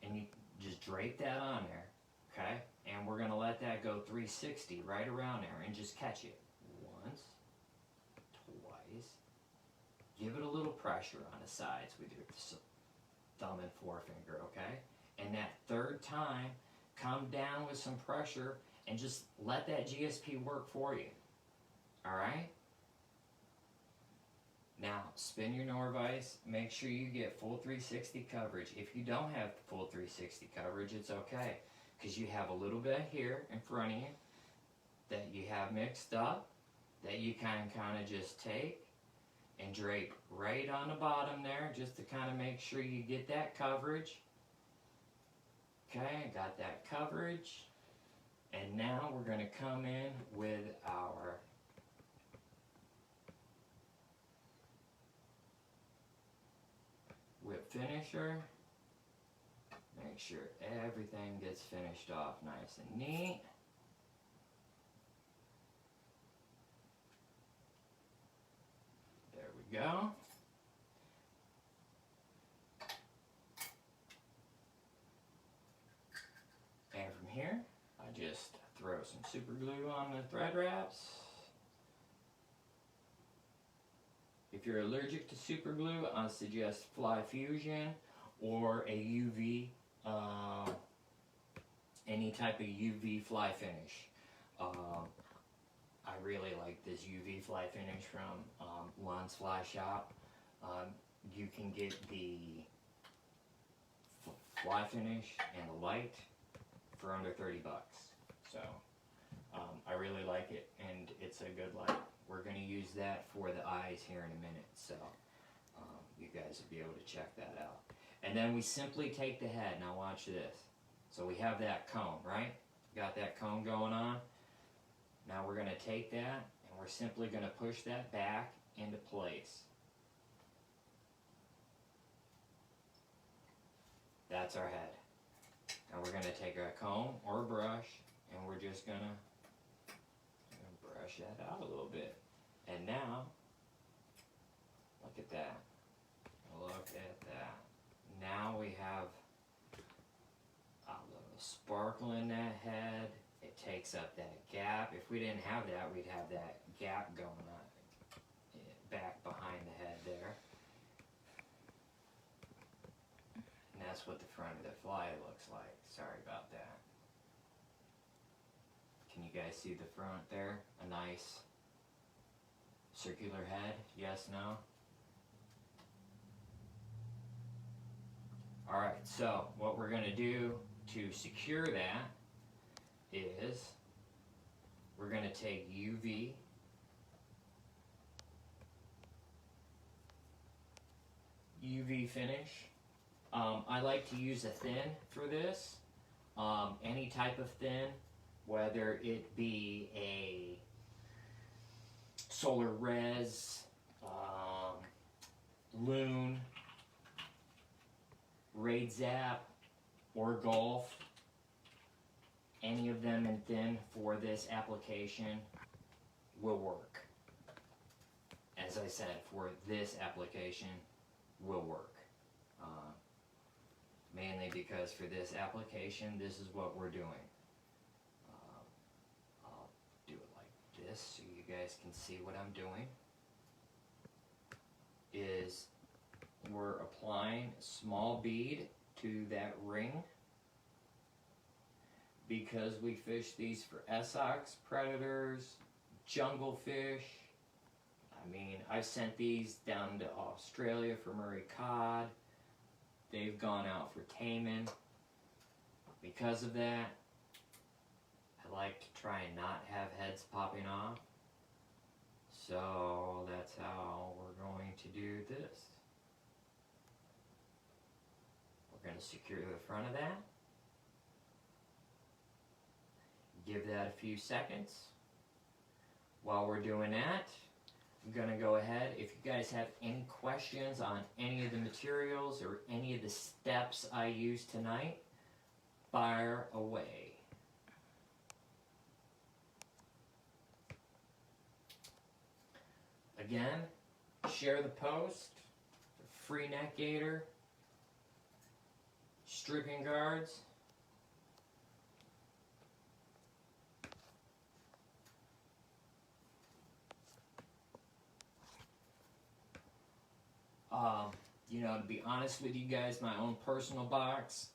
and you just drape that on there, okay? And we're gonna let that go 360 right around there, and just catch it once, twice. Give it a little pressure on the sides with your thumb and forefinger, okay? And that 3rd time, come down with some pressure and just let that GSP work for you, all right? Now, spin your Norvise, make sure you get full 360 coverage. If you don't have full 360 coverage, it's okay, because you have a little bit here in front of you that you have mixed up, that you can kind of just take and drape right on the bottom there, just to kind of make sure you get that coverage. Okay, got that coverage. And now we're going to come in with our whip finisher. Make sure everything gets finished off nice and neat. There we go. And from here, I just throw some super glue glue on the thread wraps. If you're allergic to super glue, I suggest Fly Fusion or a UV, any type of UV fly finish. I really like this UV fly finish from Lon's Fly Shop. You can get the fly finish and the light for under 30 bucks. So I really like it, and it's a good light. We're going to use that for the eyes here in a minute, so you guys will be able to check that out. And then we simply take the head. Now watch this. So we have that cone, right? Got that cone going on. Now we're going to take that, and we're simply going to push that back into place. That's our head. Now we're going to take a comb or a brush, and we're just going to brush that out a little bit. And now, look at that. Look at that. Now we have a little sparkle in that head. It takes up that gap. If we didn't have that, we'd have that gap going on back behind the head there. And that's what the front of the fly looks like. Sorry about that. Can you guys see the front there? A nice circular head? Yes, no? Alright, so what we're going to do to secure that is we're going to take UV finish. I like to use a thin for this. Any type of thin, whether it be a Solar Res, Loon, Raid Zap, or Golf. Any of them in thin for this application will work. As I said, for this application will work. Mainly because for this application, this is what we're doing. I'll do it like this so you guys can see what I'm doing. Is we're applying a small bead to that ring because we fish these for Essox, predators, jungle fish. I mean, I've sent these down to Australia for Murray cod. They've gone out for taimen. Because of that, I like to try and not have heads popping off. So that's how we're going to do this. We're going to secure the front of that. Give that a few seconds. While we're doing that, I'm going to go ahead. If you guys have any questions on any of the materials or any of the steps I used tonight, fire away. Again, share the post. Free neck gator, stripping guards. You know, to be honest with you guys, my own personal box,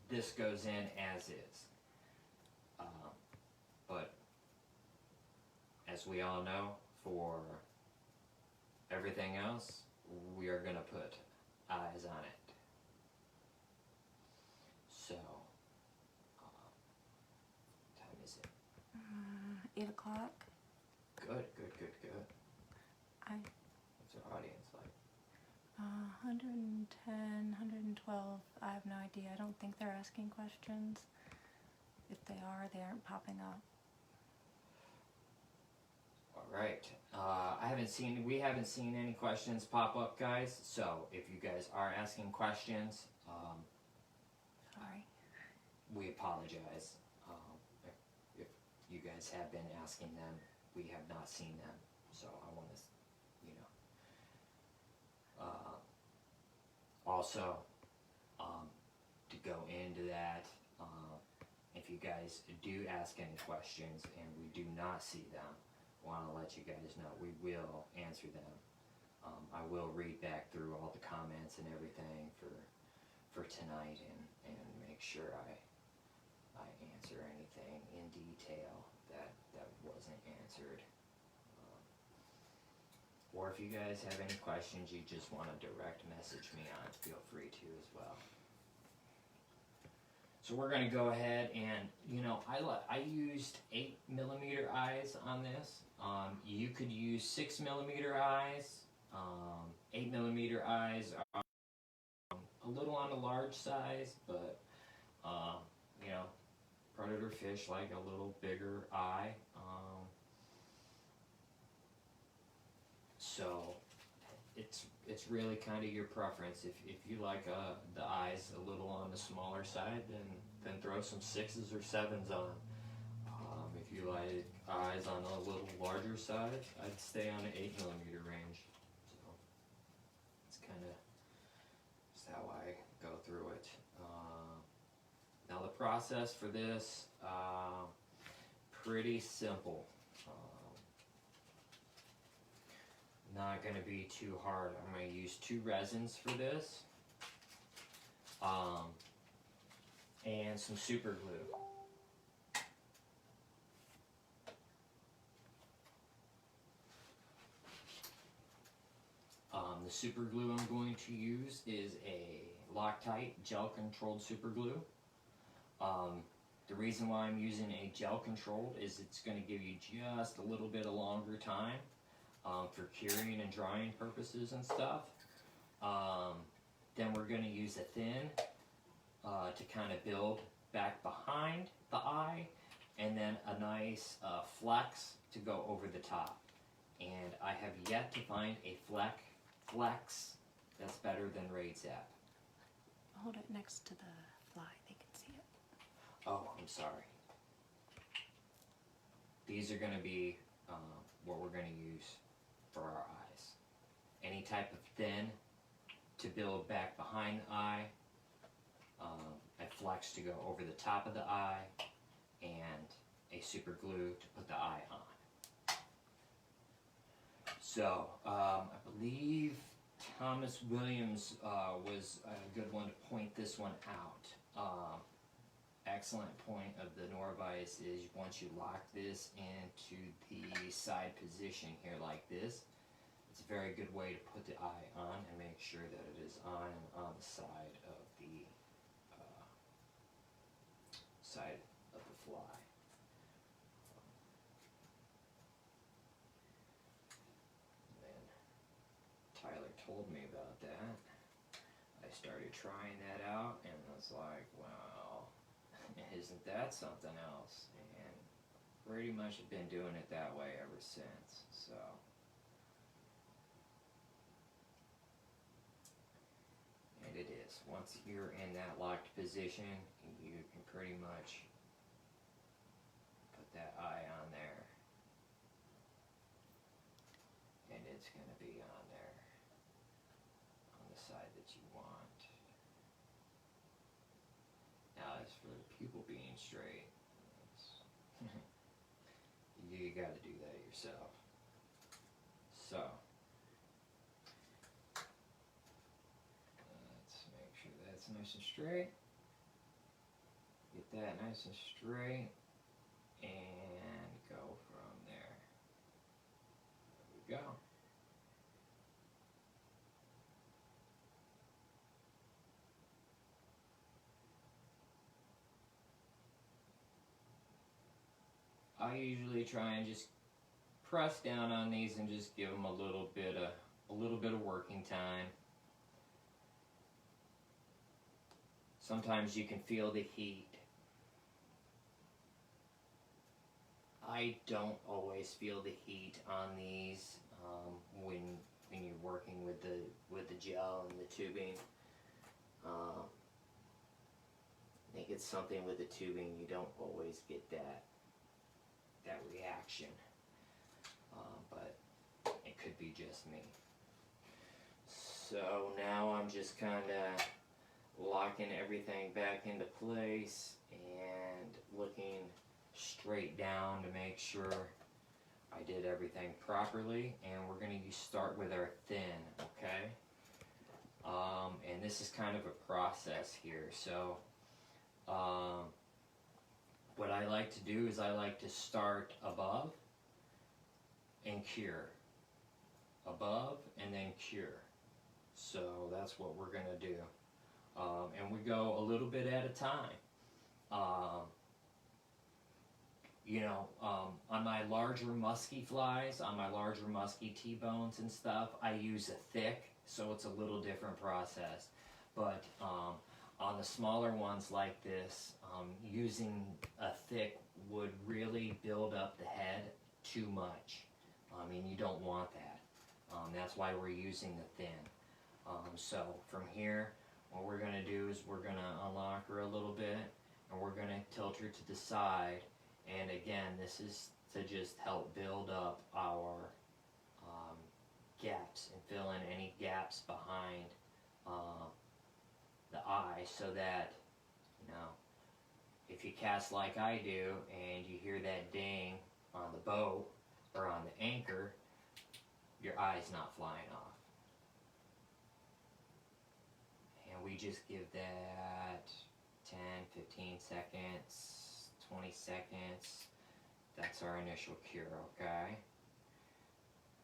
this goes in as is. But as we all know, for everything else, we are going to put eyes on it. So, what time is it? 8 o'clock. Good. I What's our audience like? 110, 112. I have no idea. I don't think they're asking questions. If they are, they aren't popping up. All right. We haven't seen any questions pop up, guys. So if you guys are asking questions, Sorry. we apologize. If you guys have been asking them, we have not seen them. So I want to, also, to go into that and if you guys do ask any questions and we do not see them, I want to let you guys know we will answer them. I will read back through all the comments and everything for tonight and make sure I answer anything in detail that wasn't answered. Or if you guys have any questions you just want to direct message me on, feel free to as well. So we're going to go ahead and, I used 8mm eyes on this. You could use 6mm eyes. 8mm eyes are a little on the large size, but, predator fish like a little bigger eye. So it's really kind of your preference. If you like the eyes a little on the smaller side, then throw some 6s or 7s on. If you like eyes on a little larger side, I'd stay on the 8mm range. So it's how I go through it. Now the process for this, pretty simple. Not going to be too hard. I'm going to use 2 resins for this, and some super glue. The super glue I'm going to use is a Loctite gel-controlled super glue. The reason why I'm using a gel-controlled is it's going to give you just a little bit of longer time for curing and drying purposes and stuff. Then we're going to use a thin to kind of build back behind the eye, and then a nice flex to go over the top. And I have yet to find a flex that's better than Raid Zap. Hold it next to the fly, they can see it. Oh, I'm sorry. These are going to be what we're going to use for our eyes. Any type of thin to build back behind the eye, a flex to go over the top of the eye, and a super glue to put the eye on. So, I believe Thomas Williams was a good one to point this one out. Excellent point of the Norvise is once you lock this into the side position here like this, it's a very good way to put the eye on and make sure that it is on the side of the fly. Tyler told me about that. I started trying that out and I was like, well, isn't that something else? And pretty much have been doing it that way ever since. So and it is. Once you're in that locked position, you can pretty much put that eye on there. And it's going to be on there on the side that you want. Now as for the pupil being straight, you got to do that yourself. So let's make sure that's nice and straight. Get that nice and straight and go from there. There we go. I usually try and just press down on these and just give them a little bit of working time. Sometimes you can feel the heat. I don't always feel the heat on these when you're working with the gel and the tubing. I think it's something with the tubing, you don't always get that reaction, but it could be just me. So now I'm just kind of locking locking everything back into place and looking straight down to make sure I did everything properly. And we're going to start with our thin, okay? And this is kind of a process here. So what I like to do is I like to start above and cure. Above and then cure. So that's what we're going to do. And we go a little bit at a time. You know, on my larger musky flies, on my larger musky T-bones and stuff, I use a thick, so it's a little different process. But on the smaller ones like this, using a thick would really build up the head too much. I mean, you don't want that. That's why we're using the thin. So from here, what we're going to do is we're going to unlock her a little bit, and we're going to tilt her to the side. And again, this is to just help build up our gaps and fill in any gaps behind the eye, so that, you know, if you cast like I do and you hear that ding on the boat or on the anchor, your eye's not flying off. And we just give that 10, 15 seconds, 20 seconds. That's our initial cure, okay?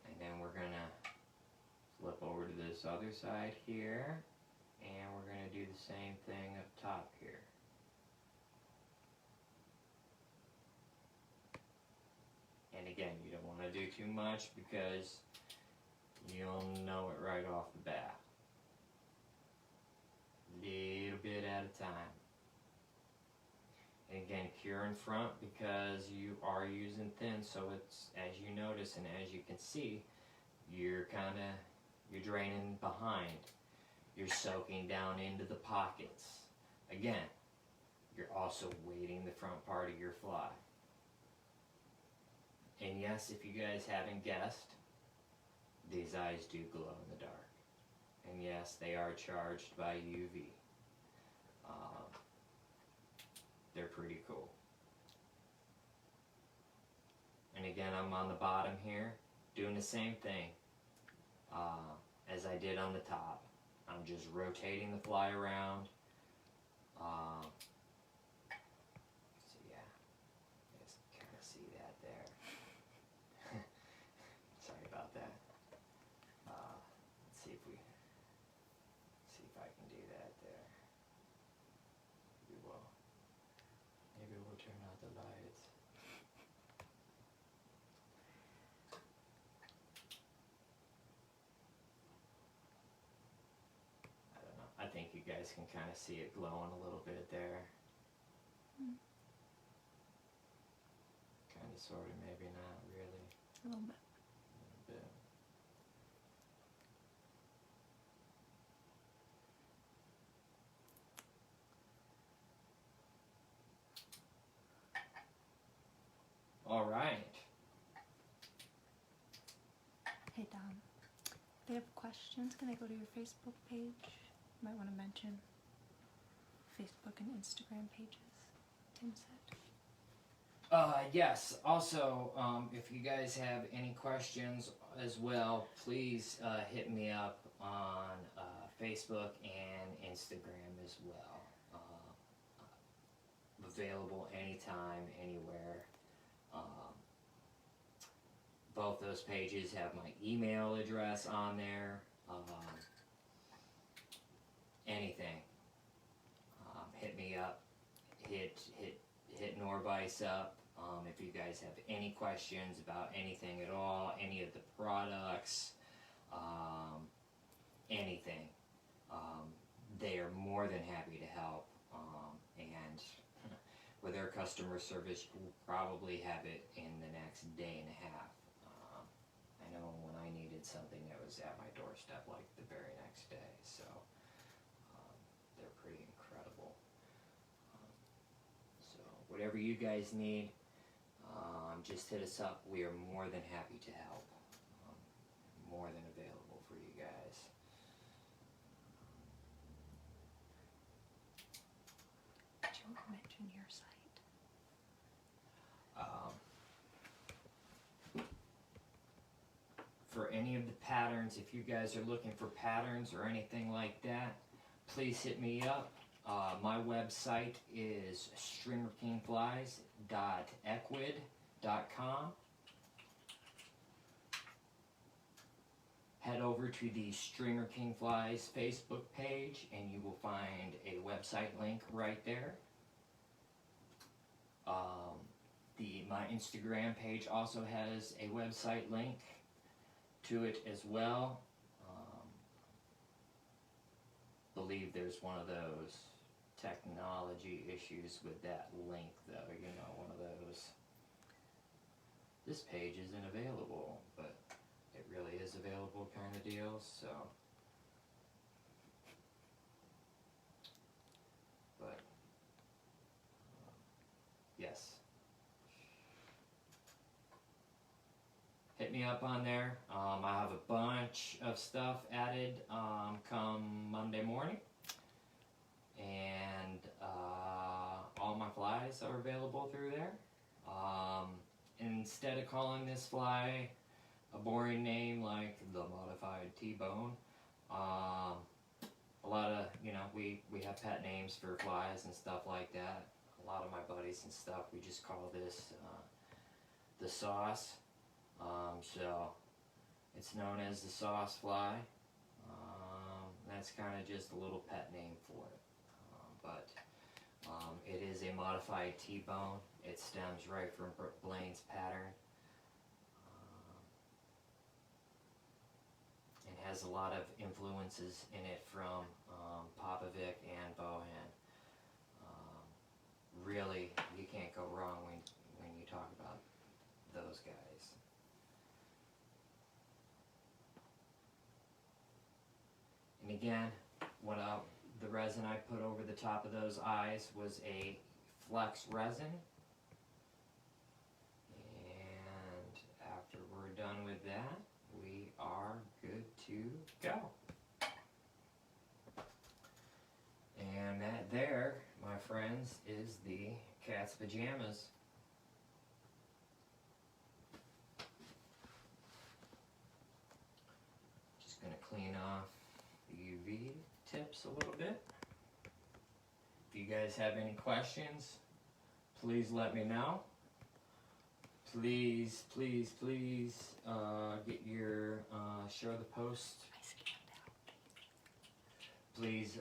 And then we're gonna flip over to this other side here, and we're gonna do the same thing up top here. And again, you don't want to do too much because you'll know it right off the bat. Little bit at a time. And again, cure in front because you are using thin, so it's, as you notice and as you can see, you're draining behind. You're soaking down into the pockets. Again, you're also weighting the front part of your fly. And yes, if you guys haven't guessed, these eyes do glow in the dark. And yes, they are charged by UV. They're pretty cool. And again, I'm on the bottom here, doing the same thing as I did on the top. I'm just rotating the fly around. So yeah, you guys can kind of see that there. Sorry about that. Let's see if I can do that there. We will. Maybe we'll turn out the lights. I don't know. I think you guys can kind of see it glowing a little bit there. Kind of, sort of, maybe not really. A little bit. A little bit. All right. Hey Dom, if they have questions, can they go to your Facebook page? You might want to mention Facebook and Instagram pages, Tim said. Yes, also, if you guys have any questions as well, please hit me up on Facebook and Instagram as well. Available anytime, anywhere. Both those pages have my email address on there. Anything. Hit me up. Hit Norvise up. If you guys have any questions about anything at all, any of the products, anything, they are more than happy to help. And with their customer service, we'll probably have it in the next day and a half. I know when I needed something, it was at my doorstep like the very next day. So they're pretty incredible. So whatever you guys need, just hit us up. We are more than happy to help. More than available for you guys. patterns. If you guys are looking for patterns or anything like that, please hit me up. My website is stringerkingflies.equid.com. Head over to the Stringer King Flies Facebook page and you will find a website link right there. My Instagram page also has a website link to it as well. Believe there's one of those technology issues with that link though, you know, one of those. This page isn't available, but it really is available kind of deal, so. But, yes. Hit me up on there. I have a bunch of stuff added come Monday morning. And all my flies are available through there. Instead of calling this fly a boring name like the modified T-bone, a lot of, you know, we have pet names for flies and stuff like that. A lot of my buddies and stuff, we just call this the sauce. So it's known as the sauce fly. That's kind of just a little pet name for it. But it is a modified T-bone. It stems right from Blaine's pattern. It has a lot of influences in it from Popovic and Bohan. Really, you can't go wrong when you talk about those guys. And again, the resin I put over the top of those eyes was a flex resin. And after we're done with that, we are good to go. And that there, my friends, is the cat's pajamas. Just gonna clean off the UV tips a little bit. If you guys have any questions, please let me know. Please, please, please get your share the post. Please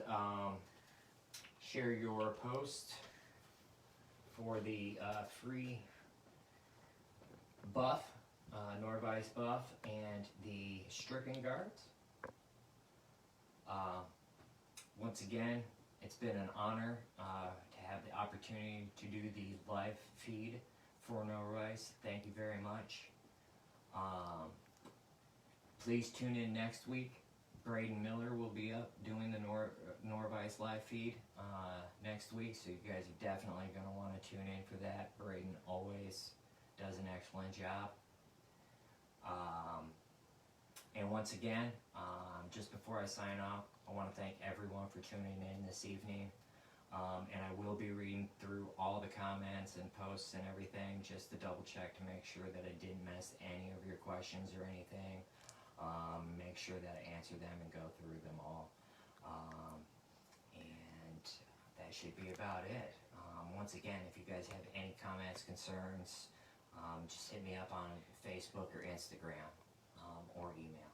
share your post for the free buff, Nor-vise buff, and the stricken guards. Once again, it's been an honor to have the opportunity to do the live feed for Norvise. Thank you very much. Please tune in next week. Braden Miller will be up doing the Norvise live feed next week, so you guys are definitely going to want to tune in for that. Braden always does an excellent job. And once again, just before I sign off, I want to thank everyone for tuning in this evening. And I will be reading through all the comments and posts and everything just to double check to make sure that I didn't miss any of your questions or anything. Make sure that I answer them and go through them all. And that should be about it. Once again, if you guys have any comments, concerns, just hit me up on Facebook or Instagram or email.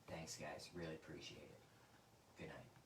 Thanks, guys. Really appreciate it. Good night.